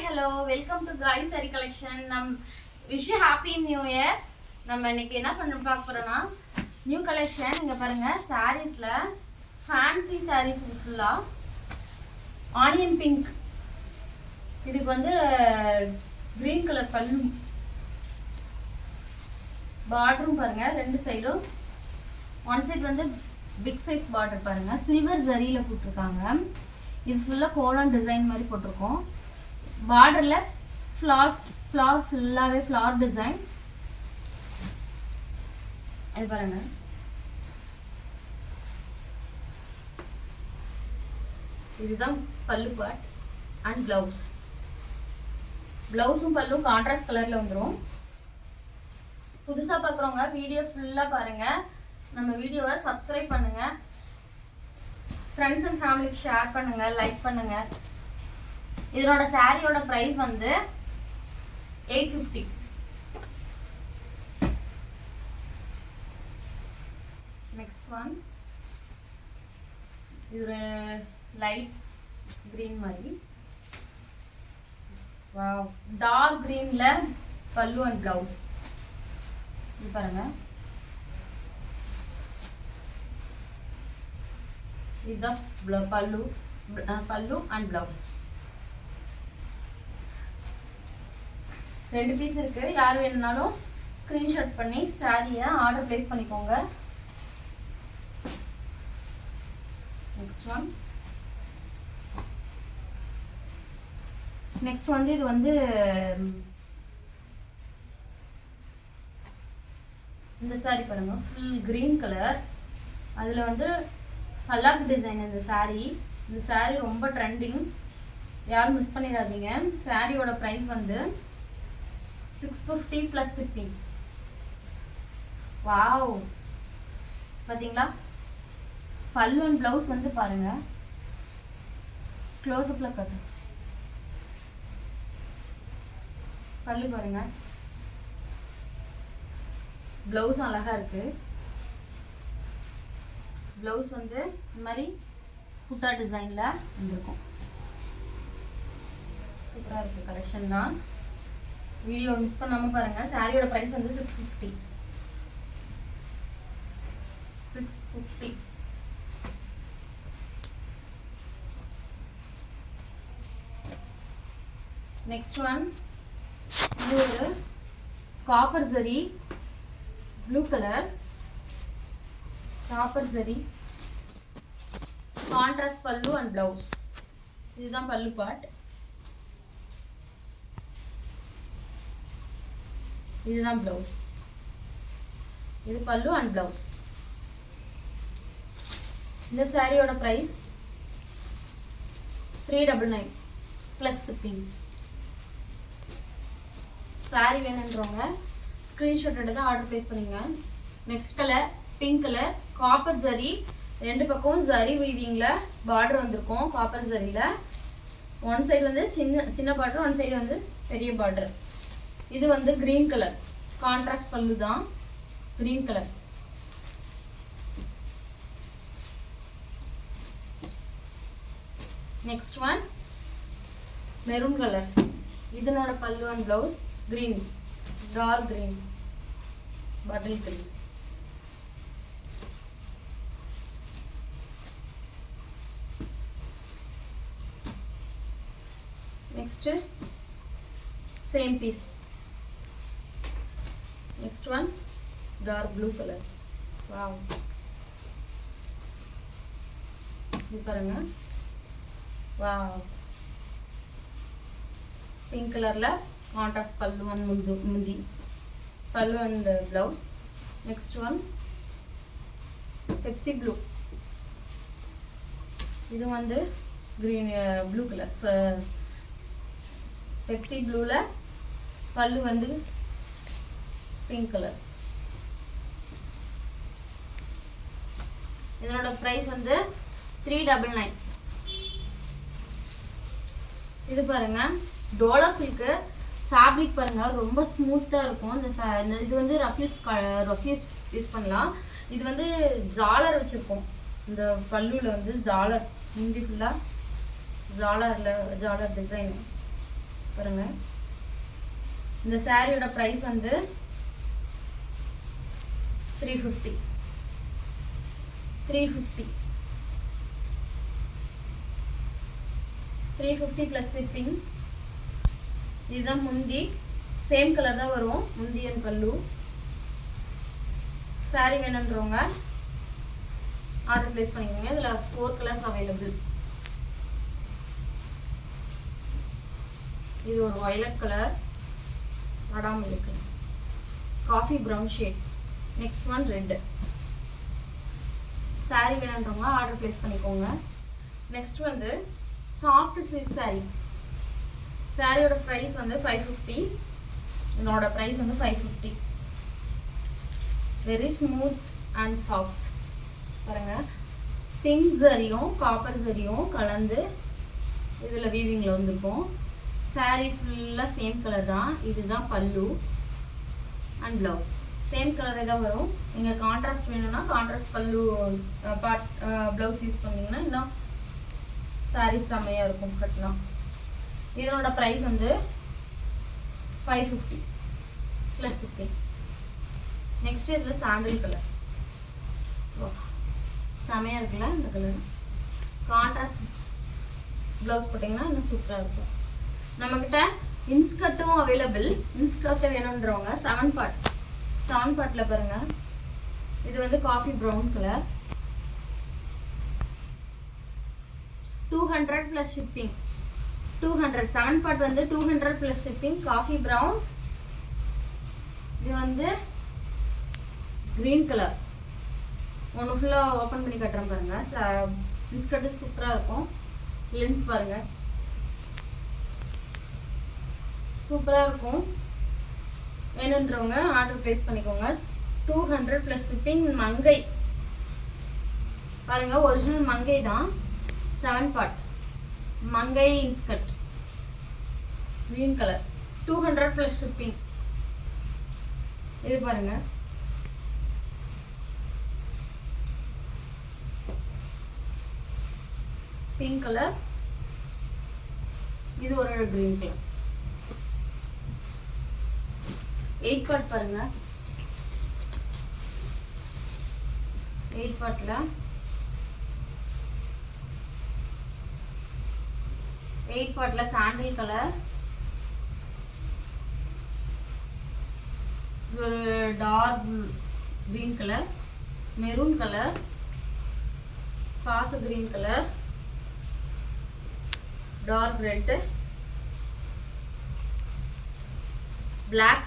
Hello welcome to காய் sorry collection. Wish you happy new year. நம்ம இன்னைக்கு என்ன பார்க்க போறோம்னா நியூ கலெக்ஷன். இங்க பாருங்க, சாரீஸ்ல ஃபேன்சி சாரீஸ் ஃபுல்லா ஆனியன் பிங்க். இதுக்கு வந்து கிரீன் கலர் பல்லு, பார்டரும் பாருங்க ரெண்டு சைடும். ஒன் சைடு வந்து பிக் சைஸ் பார்டர் பாருங்க, சில்வர் ஜரியில போட்டிருக்காங்க. இது ஃபுல்லா கோலன் டிசைன் மாதிரி போட்டிருக்கோம். பார்டர்ல ஃப்ளவர் ஃபுல்லாவே ஃப்ளவர் டிசைன். இது பாருங்க, இதுதான் பல்லு பார்ட் அண்ட் பிளவுஸ். பிளவுஸும் பல்லும் கான்ட்ராஸ்ட் கலர்ல வந்துடும். புதுசா பார்க்குறவங்க வீடியோ ஃபுல்லா பாருங்க. நம்ம வீடியோவை சப்ஸ்கிரைப் பண்ணுங்க, ஃப்ரெண்ட்ஸ் அண்ட் ஃபேமிலிக்கு ஷேர் பண்ணுங்க, லைக் பண்ணுங்க. இதனோட சாரியோட பிரைஸ் வந்து 850. நெக்ஸ்ட் ஒன், இது ஒரு லைட் கிரீன் மாதிரி, வாவ், டார்க் கிரீன்ல பல்லு அண்ட் பிளவுஸ். இது பாருங்க, இதுதான் பல்லு அண்ட் பிளவுஸ். ரெண்டு பீஸ் இருக்கு. யார் வேணும்னாலும் ஸ்கிரீன்ஷாட் பண்ணி சாரியை ஆர்டர் பிளேஸ் பண்ணிக்கோங்க. நெக்ஸ்ட் வந்து இது வந்து இந்த சாரி பாருங்க, ஃபுல் கிரீன் கலர். அதுல வந்து பல்லாக்கு டிசைன். இந்த சாரி ரொம்ப ட்ரெண்டிங், யாரும் மிஸ் பண்ணிடாதீங்க. சாரியோட பிரைஸ் வந்து 650 plus shipping. வாவ், பாத்தீங்களா? பல்லு அண்ட் பிளவுஸ் வந்து பாருங்க, க்ளோஸ் அப்ல கட்டு. பல்லு பாருங்க, பிளவுஸ் அழகா இருக்கு. பிளவுஸ் வந்து இந்த மாதிரி புட்டா டிசைன்ல வந்திருக்கும். சூப்பரா இருக்கு கலெக்ஷன் தான். வீடியோ மிஸ் பண்ணாம பாருங்க. சாரியோட பிரைஸ் வந்து 650. நெக்ஸ்ட் ஒன், இது ஒரு copper zari blue colour, copper zari contrast பல்லு அண்ட் பிளவுஸ். இதுதான் பல்லு பார்ட், இதுதான் பிளவுஸ். இது பல்லு அண்ட் பிளவுஸ். இந்த சாரியோட பிரைஸ் 399 plus shipping. சாரி வேணுன்றவங்க ஸ்கிரீன்ஷாட் எடுத்து ஆர்டர் பிளேஸ் பண்ணுங்க. Next colour pink colour, copper zari, ரெண்டு பக்கம் ஜரி வீவிங்ல பார்டர் வந்திருக்கும். காப்பர் ஜரியில ஒன் சைடு வந்து சின்ன பார்டர், ஒன் சைடு வந்து பெரிய பார்டர். இது வந்து கிரீன் கலர், கான்ட்ராஸ்ட் பல்லு தான், green colour. Next one maroon colour. இதனோட pallu and blouse green, dark green, bottle green. Next same piece. Next one, dark blue color. Wow, இது பாருங்க, wow, pink கலர்ல contrast பல்லு அண்ட் முந்தி, பல்லு and blouse. Next one Pepsi blue. இது வந்து green blue colour, Pepsi ப்ளூல பல்லு வந்து பிங்க் கலர். இதனோட பிரைஸ் வந்து 399. இது பாருங்க, டோலா சில்க் ஃபேப்ரிக் பாருங்க, ரொம்ப ஸ்மூத்தா இருக்கும். இது வந்து ரஃப்யூஸ் யூஸ் பண்ணலாம். இது வந்து ஜாலர் வச்சிருக்கோம். இந்த பல்லுல வந்து ஜாலர், முந்தி ஃபுல்லா ஜாலர் டிசைன். பாருங்க. இந்த சாரியோட பிரைஸ் வந்து 350 ப்ளஸ் ஷிப்பிங். இதுதான் முந்தி, சேம் கலர் தான் வரும் முந்தி அண்ட் பல்லு. சாரி வேணுன்றவங்க ஆர்டர் பிளேஸ் பண்ணிக்கோங்க. இதில் 4 கலர்ஸ் அவைலபிள். இது ஒரு வயலட் கலர், வடாமல் இருக்கு, coffee brown shade. Next one red. Sorry வேணுன்றவங்க ஆர்டர் பிளேஸ் பண்ணிக்கோங்க. நெக்ஸ்ட் வந்து சாஃப்ட் சில்க் சாரி. சாரியோட ப்ரைஸ் வந்து 550. என்னோட ப்ரைஸ் வந்து 550. Very smooth and soft. பாருங்க, பிங்க் சரியும் காப்பர் சரியும் கலந்து இதில் வீவிங்கில் வந்திருக்கும். சாரி ஃபுல்லாக சேம் கலர் தான். இதுதான் பல்லு அண்ட் ப்ளவுஸ். சேம் கலரே தான் வரும். நீங்கள் கான்ட்ராஸ்ட் வேணும்னா கான்ட்ராஸ்ட் பல்லு ப்ளவுஸ் யூஸ் பண்ணிங்கன்னா இன்னும் சாரி செம்மையாக இருக்கும் கட்டினா. இதனோட ப்ரைஸ் வந்து 550 ப்ளஸ் ஷிப்பிங். நெக்ஸ்ட் இதில் சாண்டில் கலர். செம்மையாக இருக்குல்ல இந்த கலர். கான்ட்ராஸ்ட் ப்ளவுஸ் போட்டிங்கன்னா இன்னும் சூப்பராக இருக்கும். நம்மக்கிட்ட இன்ஸ்கர்ட்டும் அவைலபிள். இன்ஸ்கர்ட்டை வேணுன்றவங்க 7 பார்ட்டில் பாருங்கள். இது வந்து coffee brown colour, 200 plus shipping. 200 7 part வந்து 200 ப்ளஸ் ஷிப்பிங். Coffee brown. இது வந்து க்ரீன் கலர். ஒன்று ஃபுல்லாக ஓப்பன் பண்ணி கட்டுறேன் பாருங்கள். இன்ஸ்கர்ட்டு சூப்பராக இருக்கும். லென்த் பாருங்கள், சூப்பராக இருக்கும். வேணுன்றவங்க ஆர்டர் பிளேஸ் பண்ணிக்கோங்க. 200 ப்ளஸ் ஷிப்பிங். மங்கை பாருங்கள், ஒரிஜினல் மங்கை தான். 7 பார்ட் மங்கை inskirt, green colour, 200 plus shipping. இது பாருங்க, பிங்க் கலர். இது ஒரு க்ரீன் கலர். 8 பார்ட் பாருங்க. 8 பார்ட்ல 8 பார்ட்ல சாண்டில் கலர். இது ஒரு dark green colour, maroon colour, பாச green colour, dark red, black,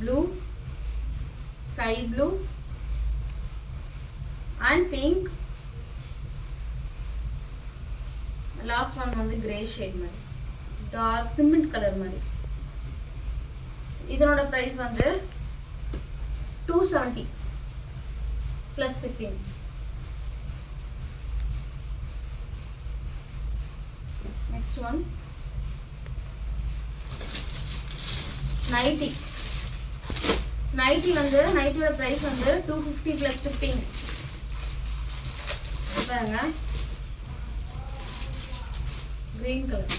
blue, sky blue and pink. Last one வந்து கிரே ஷேட் மாதிரி, டார்க் சிமெண்ட் கலர் மாதிரி. இதனோட பிரைஸ் வந்து 270 plus shipping. Next one nighty. Nighty வந்து நைட்டியோட பிரைஸ் வந்து 250 ப்ளஸ் ஷிப்பிங். பாருங்க, கிரீன் கலர்,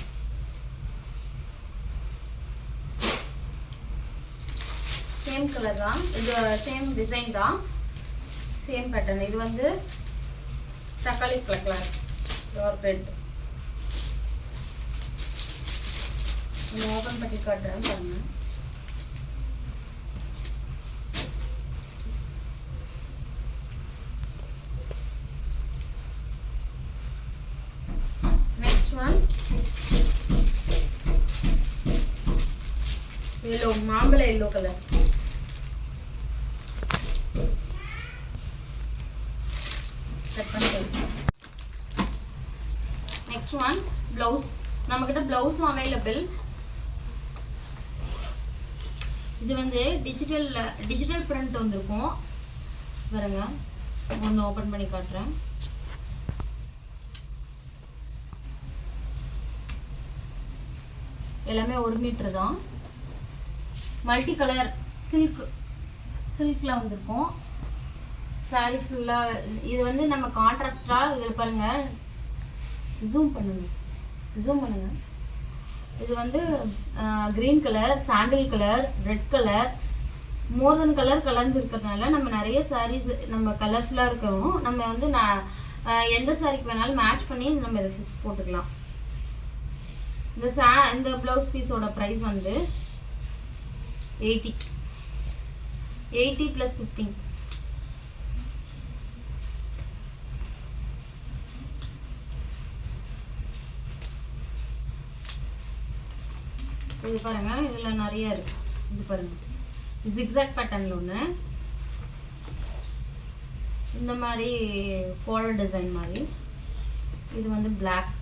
சேம் கலர் தான். இது சேம் டிசைன் தான், சேம் பேட்டர்ன். இது வந்து தக்காளி கலர், டார்க் ரெட். ஓபன் பண்ணி காட்டுறேன் பாருங்க. நெக்ஸ்ட் ஒன் எல்லோ, மாம்பழ yellow colour. Next one blouse. நம்மக்கிட்ட பிளவுஸும் அவைலபிள். இது வந்து டிஜிட்டல் பிரிண்ட் வந்திருக்கும் பாருங்க. ஒன்று ஓப்பன் பண்ணி காட்டுறேன். எல்லாமே 1 மீட்டர் தான். மல்டி கலர் சில்கில் வந்திருக்கும். சாரி ஃபுல்லாக இது வந்து நம்ம கான்ட்ராஸ்டாக இதில் பாருங்கள். ஜூம் பண்ணுங்க. இது வந்து green colour, sandal colour, red colour, more than colour கலந்து இருக்கிறதுனால நம்ம நிறைய சாரீஸ் நம்ம கலர்ஃபுல்லாக இருக்கவும் நம்ம வந்து எந்த சாரிக்கு வேணாலும் மேட்ச் பண்ணி நம்ம இதை போட்டுக்கலாம். இந்த ப்ளவுஸ் பீஸோட ப்ரைஸ் வந்து 80 ப்ளஸ் ஷிப்பிங். இது பாருங்க, இதில் நிறைய இருக்கு. இது பாருங்க, ஜிக்ஸாக் பேட்டர்னில் ஒன்று, இந்த மாதிரி கோலர் டிசைன் மாதிரி. இது வந்து பிளாக்.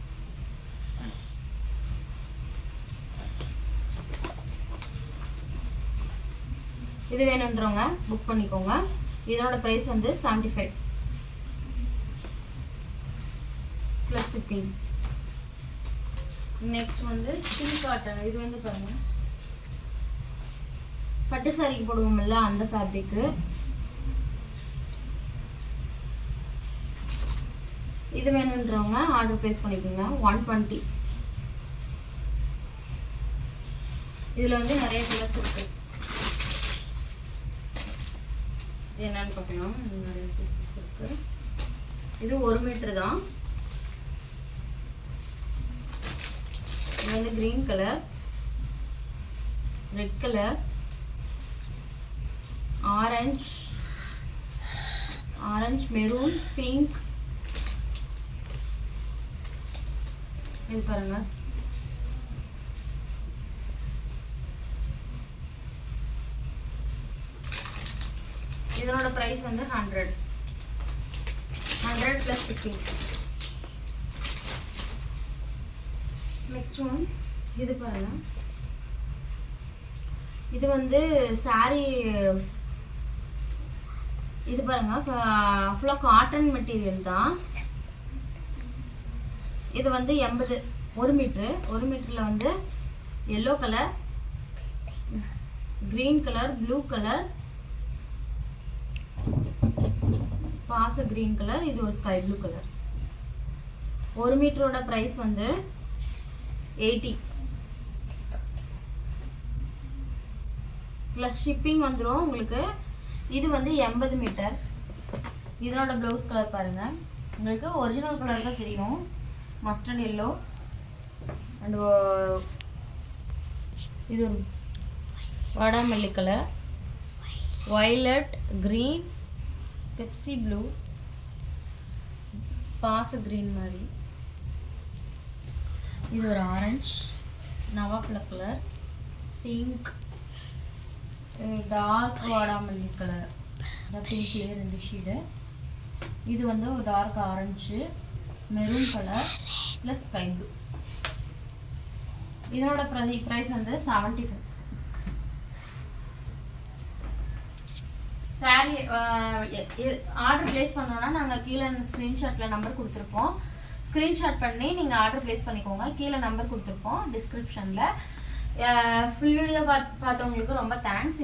இது வேணுன்றவங்க புக் பண்ணிக்கோங்க. இதோட ப்ரைஸ் வந்து 75 ப்ளஸ் ஷிப்பிங். நெக்ஸ்ட் வந்து ஸ்டில் காட்டன். இது வந்து பாருங்க, பட்டு சாரிக்கு போடுவோம்ல அந்த ஃபேப்ரிக்கு. இது வேணுன்றவங்க ஆர்டர் ப்ளேஸ் பண்ணிக்கோங்க. 120. இதில் வந்து நிறைய கலர்ஸ் இருக்கு. என்னன்னு பார்க்கலாம். நிறைய பீசஸ் இருக்கு. இது 1 மீட்டர் தான். இது வந்து green colour, red colour, orange, maroon, pink. இது பாருங்க, இதனோட பிரைஸ் வந்து 100 ப்ளஸ் ஷிப்பிங். நெக்ஸ்ட் ஒன், இது பாருங்க, இது வந்து சாரி. இது பாருங்க, ஃபுல்லாக காட்டன் மெட்டீரியல் தான். இது வந்து 80, 1 மீட்ரு. 1 மீட்டரில் வந்து yellow colour, green colour, blue colour, பாச கிரீன் கலர், இது ஒரு ஸ்கை ப்ளூ கலர். 1 மீட்டரோட ப்ரைஸ் வந்து 80 ப்ளஸ் ஷிப்பிங் வந்துடும் உங்களுக்கு. இது வந்து 80 மீட்டர். இதோட ப்ளவுஸ் கலர் பாருங்க, உங்களுக்கு ஒரிஜினல் கலர் தான் தெரியும். மஸ்டர்ட் எல்லோ அண்ட் இது ஒரு வாடாமல்லி colour, violet, green, Pepsi blue, பாச கிரீன் மாதிரி. இது ஒரு ஆரஞ்சு, நவாப்பழ கலர், பிங்க், டார்க் வாடாமல்லி கலர், பிங்க்லேயே 2 ஷேடு. இது வந்து ஒரு dark orange, maroon colour plus sky blue. இதனோட ப்ரைஸ் வந்து 75. சாரி ஆர்டர் ப்ளேஸ் பண்ணோன்னா நாங்கள் கீழே ஸ்க்ரீன்ஷாட்டில் நம்பர் கொடுத்துருப்போம். ஸ்க்ரீன்ஷாட் பண்ணி நீங்கள் ஆர்டர் ப்ளேஸ் பண்ணிக்கோங்க. கீழே நம்பர் கொடுத்துருப்போம் டிஸ்கிரிப்ஷனில். ஃபுல் வீடியோ பார்த்தவங்களுக்கு ரொம்ப தேங்க்ஸ்.